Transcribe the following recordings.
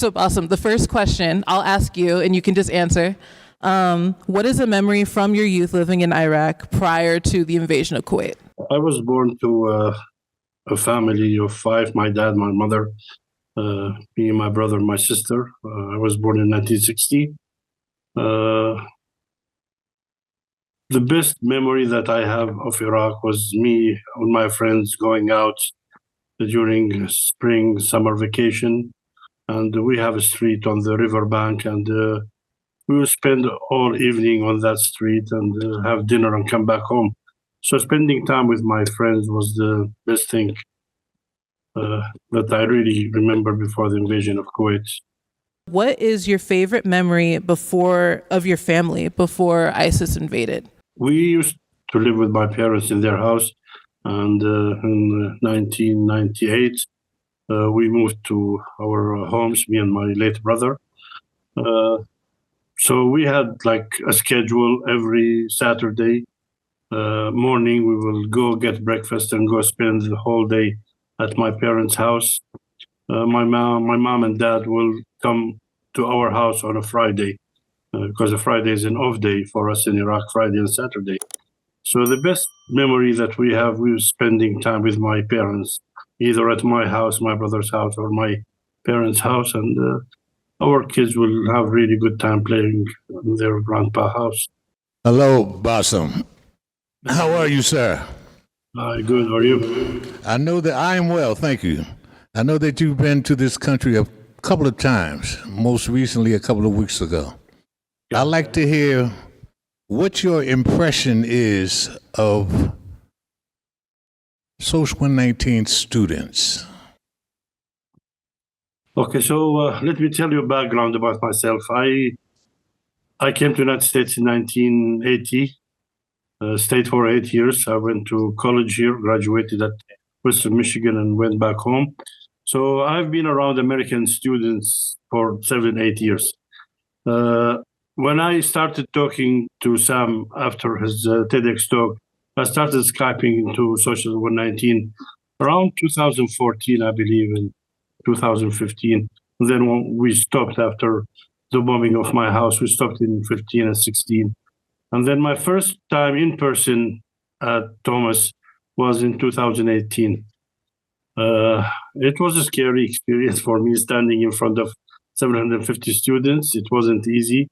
So awesome. The first question I'll ask you, and you can just answer. What is a memory from your youth living in Iraq prior to the invasion of Kuwait? I was born to a family of five: my dad, my mother, me, my brother, my sister. I was born in 1960. The best memory that I have of Iraq was me and my friends going out during spring, summer vacation. And we have a street on the riverbank, and we will spend all evening on that street and have dinner and come back home. So spending time with my friends was the best thing that I really remember before the invasion of Kuwait. What is your favorite memory of your family before ISIS invaded? We used to live with my parents in their house, and in 1998, we moved to our homes, me and my late brother. So we had like a schedule every Saturday morning. We will go get breakfast and go spend the whole day at my parents' house. My mom and dad will come to our house on a Friday because a Friday is an off day for us in Iraq, Friday and Saturday. So the best memory that we have, we were spending time with my parents, either at my house, my brother's house, or my parents' house, and our kids will have really good time playing in their grandpa's house. Hello, Bassem. How are you, sir? Good. How are you? I know that I am well, thank you. I know that you've been to this country a couple of times, most recently a couple of weeks ago. I'd like to hear what your impression is of Social 119 students. Okay, so let me tell you a background about myself. I came to the United States in 1980, stayed for 8 years. I went to college here, graduated at Western Michigan, and went back home. So I've been around American students for 7-8 years. When I started talking to Sam after his TEDx talk, I started Skyping into Social 119 around 2014, I believe, in 2015. And then when we stopped after the bombing of my house, we stopped in 15 and 16. And then my first time in person at Thomas was in 2018. It was a scary experience for me standing in front of 750 students. It wasn't easy.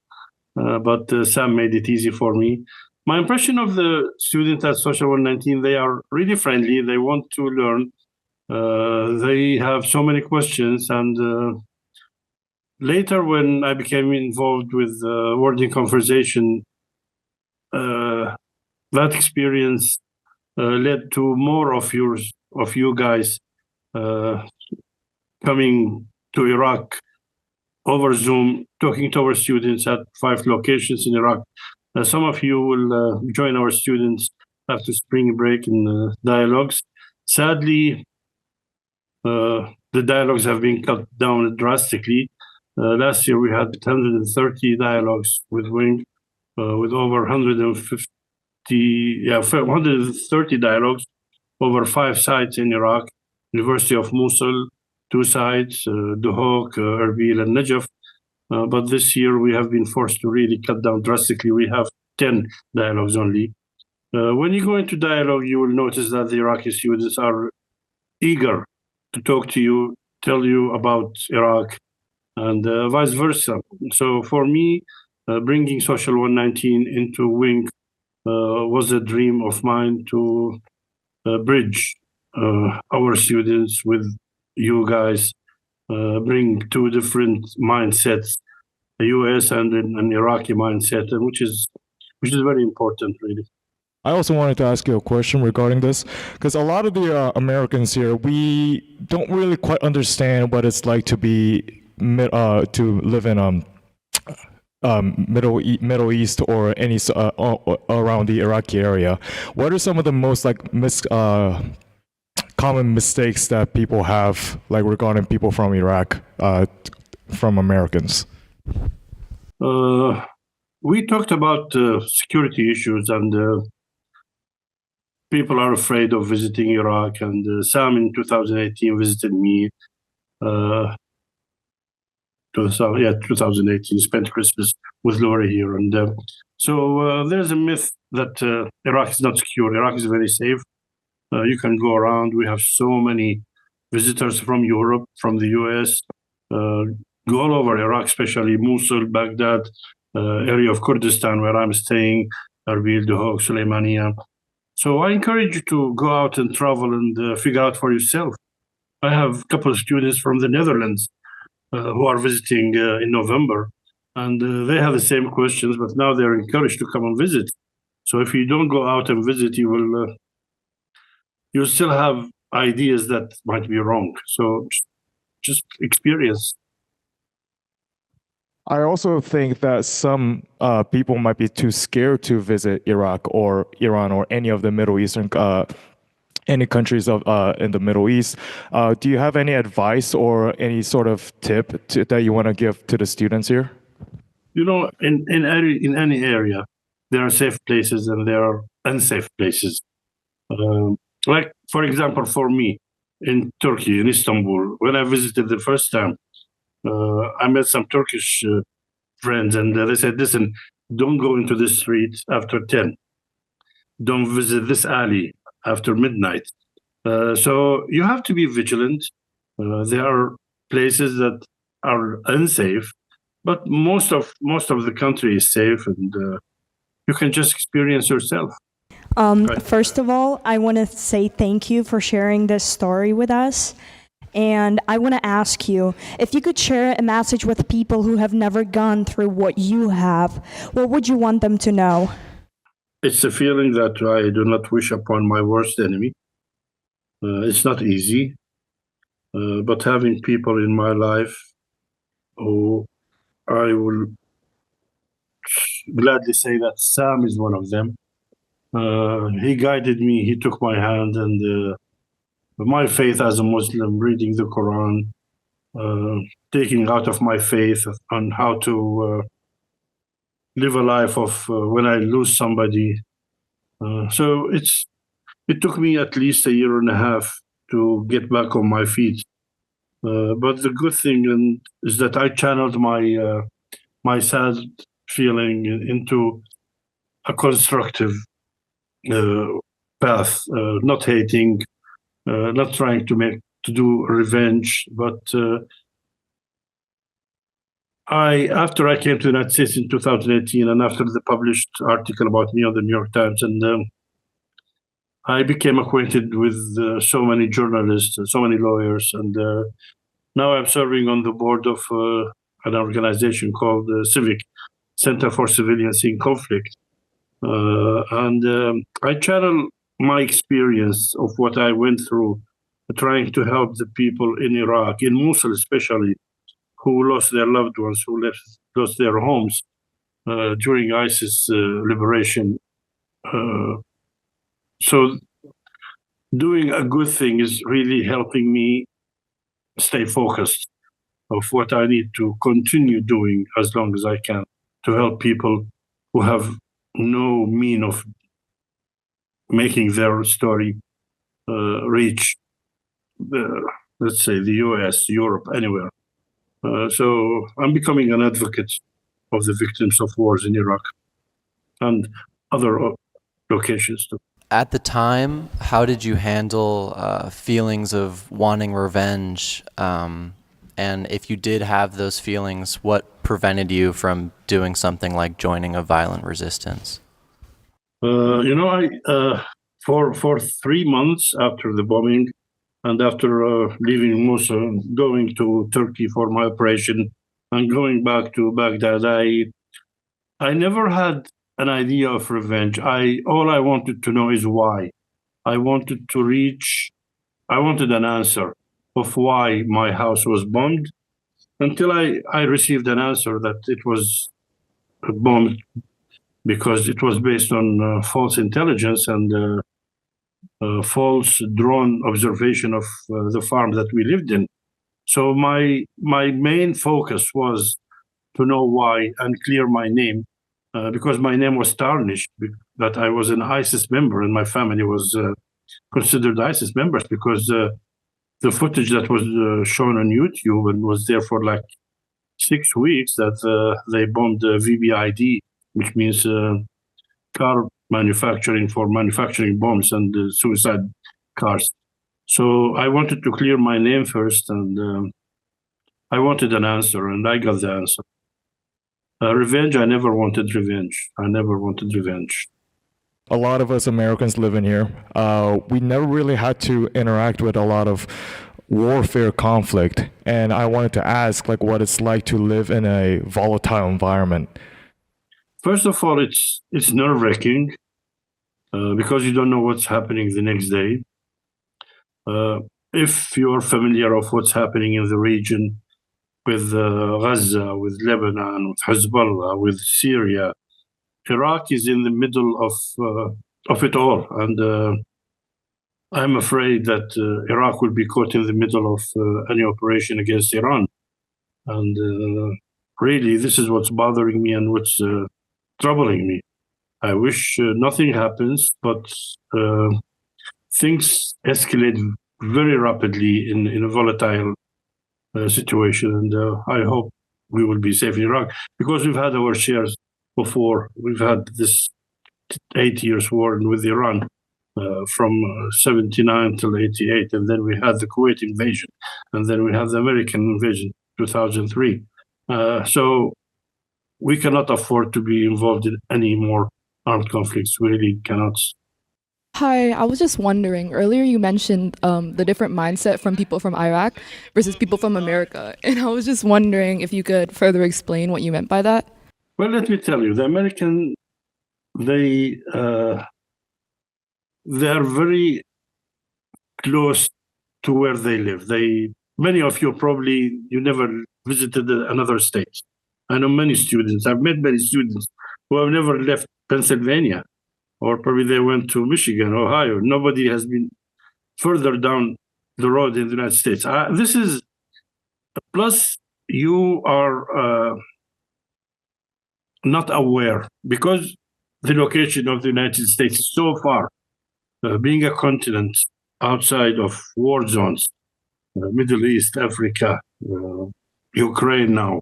But Sam made it easy for me. My impression of the students at Social 119, they are really friendly. They want to learn. They have so many questions. And later, when I became involved with Word in Conversation, that experience led to more of you guys coming to Iraq over Zoom, talking to our students at 5 locations in Iraq. Some of you will join our students after spring break in dialogues. Sadly, the dialogues have been cut down drastically. Last year we had 130 dialogues with Wing, with over 130 dialogues over 5 sites in Iraq, University of Mosul, 2 sites, Duhok, Erbil, and Najaf. But this year we have been forced to really cut down drastically. We have 10 dialogues only. When you go into dialogue, you will notice that the Iraqi students are eager to talk to you, tell you about Iraq, and vice versa. So for me, bringing Social 119 into Wing was a dream of mine to bridge our students with you guys, bring 2 different mindsets, a US and an Iraqi mindset, which is very important, really. I also wanted to ask you a question regarding this, because a lot of the Americans here, we don't really quite understand what it's like to live in Middle East or any around the Iraqi area. What are some of the most common mistakes that people have, like regarding people from Iraq, from Americans? We talked about security issues, and people are afraid of visiting Iraq. And Sam in 2018 visited me. 2018. Spent Christmas with Laura here, and so there's a myth that Iraq is not secure. Iraq is very safe. You can go around. We have so many visitors from Europe, from the US, go all over Iraq, especially Mosul, Baghdad, area of Kurdistan where I'm staying, Erbil, Duhok, Suleimania. So I encourage you to go out and travel and figure out for yourself. I have a couple of students from the Netherlands who are visiting in November, and they have the same questions, but now they're encouraged to come and visit. So if you don't go out and visit, you'll still have ideas that might be wrong. So just experience. I also think that some people might be too scared to visit Iraq or Iran or any of the Middle Eastern any countries in the Middle East. Do you have any advice or any sort of tip that you want to give to the students here? You know, in any area, there are safe places and there are unsafe places. Like, for example, for me, in Turkey, in Istanbul, when I visited the first time, I met some Turkish friends, and they said, listen, don't go into the street after 10. Don't visit this alley after midnight. So you have to be vigilant. There are places that are unsafe, but most of the country is safe, and you can just experience yourself. First of all, I want to say thank you for sharing this story with us. And I want to ask you, if you could share a message with people who have never gone through what you have, what would you want them to know? It's a feeling that I do not wish upon my worst enemy. It's not easy, but having people in my life who I will gladly say that Sam is one of them. He guided me, he took my hand, and my faith as a Muslim, reading the Quran, taking out of my faith on how to live a life of when I lose somebody. So it took me at least a year and a half to get back on my feet. But the good thing is that I channeled my sad feeling into a constructive path, not hating, not trying to do revenge, but after I came to the United States in 2018, and after the published article about me on the New York Times, and I became acquainted with so many journalists, and so many lawyers, and now I'm serving on the board of an organization called CIVIC, Center for Civilians in Conflict, and I channel my experience of what I went through, trying to help the people in Iraq, in Mosul especially, who lost their loved ones, who lost their homes during ISIS liberation. So doing a good thing is really helping me stay focused of what I need to continue doing as long as I can to help people who have no mean of making their story reach, let's say, the US, Europe, anywhere. So I'm becoming an advocate of the victims of wars in Iraq and other locations too. At the time, how did you handle feelings of wanting revenge? And if you did have those feelings, what prevented you from doing something like joining a violent resistance? For 3 months after the bombing, and after leaving Mosul, going to Turkey for my operation, and going back to Baghdad, I never had an idea of revenge. All I wanted to know is why. I wanted an answer of why my house was bombed, until I received an answer that it was bombed because it was based on false intelligence and false drone observation of the farm that we lived in. So my main focus was to know why and clear my name, because my name was tarnished, that I was an ISIS member and my family was considered ISIS members, because the footage that was shown on YouTube and was there for like 6 weeks that they bombed VBID, which means car manufacturing for manufacturing bombs and suicide cars. So I wanted to clear my name first, and I wanted an answer, and I got the answer. Revenge, I never wanted revenge. I never wanted revenge. A lot of us Americans living here, we never really had to interact with a lot of warfare conflict. And I wanted to ask, like, what it's like to live in a volatile environment. First of all, it's nerve-wracking because you don't know what's happening the next day. If you're familiar of what's happening in the region with Gaza, with Lebanon, with Hezbollah, with Syria, Iraq is in the middle of it all, and I'm afraid that Iraq will be caught in the middle of any operation against Iran. And really, this is what's bothering me and what's troubling me. I wish nothing happens, but things escalate very rapidly in a volatile situation, and I hope we will be safe in Iraq, because we've had our shares before. We've had this 8 years war with Iran from 79 till 88, and then we had the Kuwait invasion, and then we had the American invasion 2003. So we cannot afford to be involved in any more armed conflicts. We really cannot. Hi, I was just wondering, earlier you mentioned the different mindset from people from Iraq versus people from America. And I was just wondering if you could further explain what you meant by that. Well, let me tell you, the American, they are very close to where they live. Many of you probably, you never visited another state. I know many students, I've met many students who have never left Pennsylvania, or probably they went to Michigan, Ohio. Nobody has been further down the road in the United States. This is, plus you are not aware, because the location of the United States is so far, being a continent outside of war zones, Middle East, Africa, Ukraine now,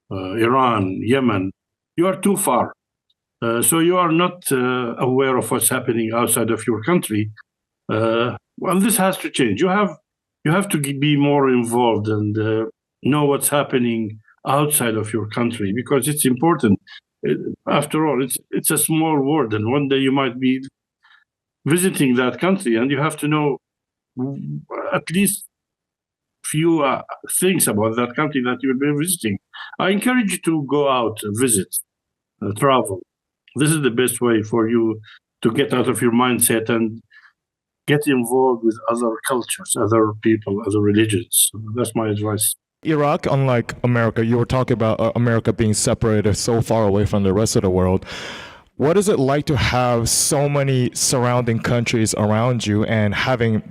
Iran, Yemen, you are too far. So you are not aware of what's happening outside of your country. Well, this has to change. You have to be more involved and know what's happening outside of your country, because it's important. After all, it's a small world, and one day you might be visiting that country, and you have to know at least few things about that country that you'll be visiting. I encourage you to go out, visit, travel. This is the best way for you to get out of your mindset and get involved with other cultures, other people, other religions. That's my advice. Iraq, unlike America, you were talking about America being separated so far away from the rest of the world. What is it like to have so many surrounding countries around you and having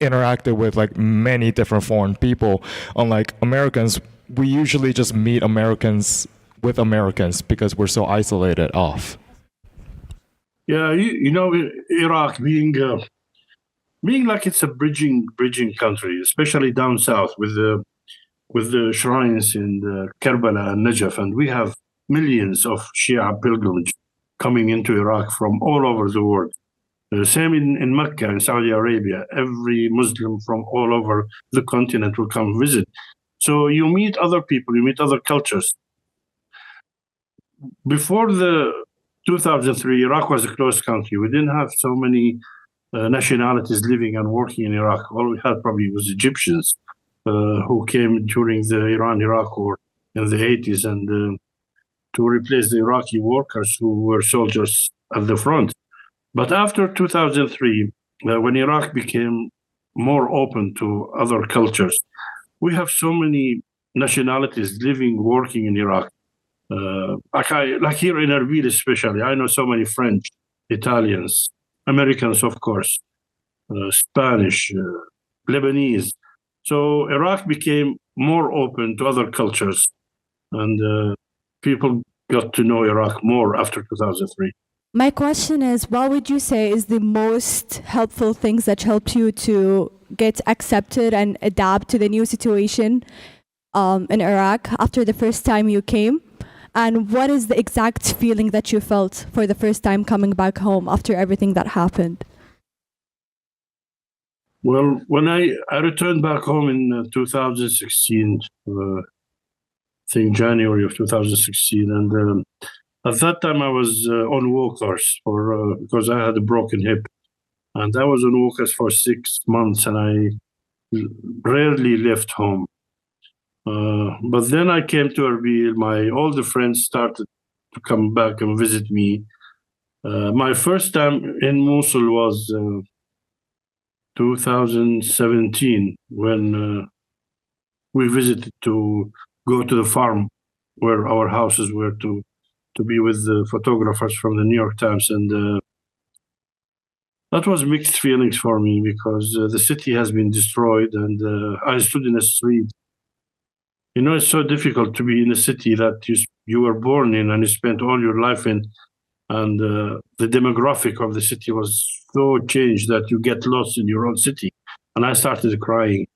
interacted with like many different foreign people? Unlike Americans, we usually just meet Americans with Americans because we're so isolated off. Yeah, you know, Iraq being like it's a bridging country, especially down south with the shrines in Karbala and Najaf, and we have millions of Shia pilgrims coming into Iraq from all over the world. Same in Mecca, in Saudi Arabia. Every Muslim from all over the continent will come visit. So you meet other people, you meet other cultures. Before the 2003, Iraq was a closed country. We didn't have so many nationalities living and working in Iraq. All we had probably was Egyptians who came during the Iran-Iraq war in the 80s and to replace the Iraqi workers who were soldiers at the front. But after 2003, when Iraq became more open to other cultures, we have so many nationalities living, working in Iraq. Like here in Erbil especially, I know so many French, Italians, Americans, of course, Spanish, Lebanese. So Iraq became more open to other cultures, and people got to know Iraq more after 2003. My question is, what would you say is the most helpful things that helped you to get accepted and adapt to the new situation in Iraq after the first time you came? And what is the exact feeling that you felt for the first time coming back home after everything that happened? Well, when I returned back home in 2016, I think January of 2016, and at that time I was on walkers because I had a broken hip, and I was on walkers for 6 months, and I rarely left home. But then I came to Erbil. My older friends started to come back and visit me. My first time in Mosul was 2017, when we visited to go to the farm where our houses were to be with the photographers from the New York Times. And that was mixed feelings for me, because the city has been destroyed, and I stood in the street. You know, it's so difficult to be in a city that you were born in and you spent all your life in, and the demographic of the city was so changed that you get lost in your own city. And I started crying.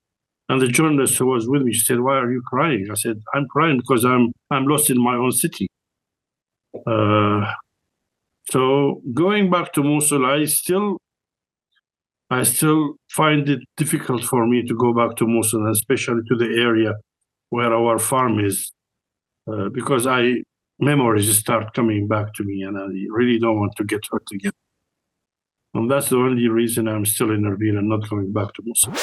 And the journalist who was with me, she said, "Why are you crying?" I said, "I'm crying because I'm lost in my own city." So going back to Mosul, I still find it difficult for me to go back to Mosul, especially to the area where our farm is, because memories start coming back to me, and I really don't want to get hurt again. And that's the only reason I'm still in Erbil and not going back to Mosul.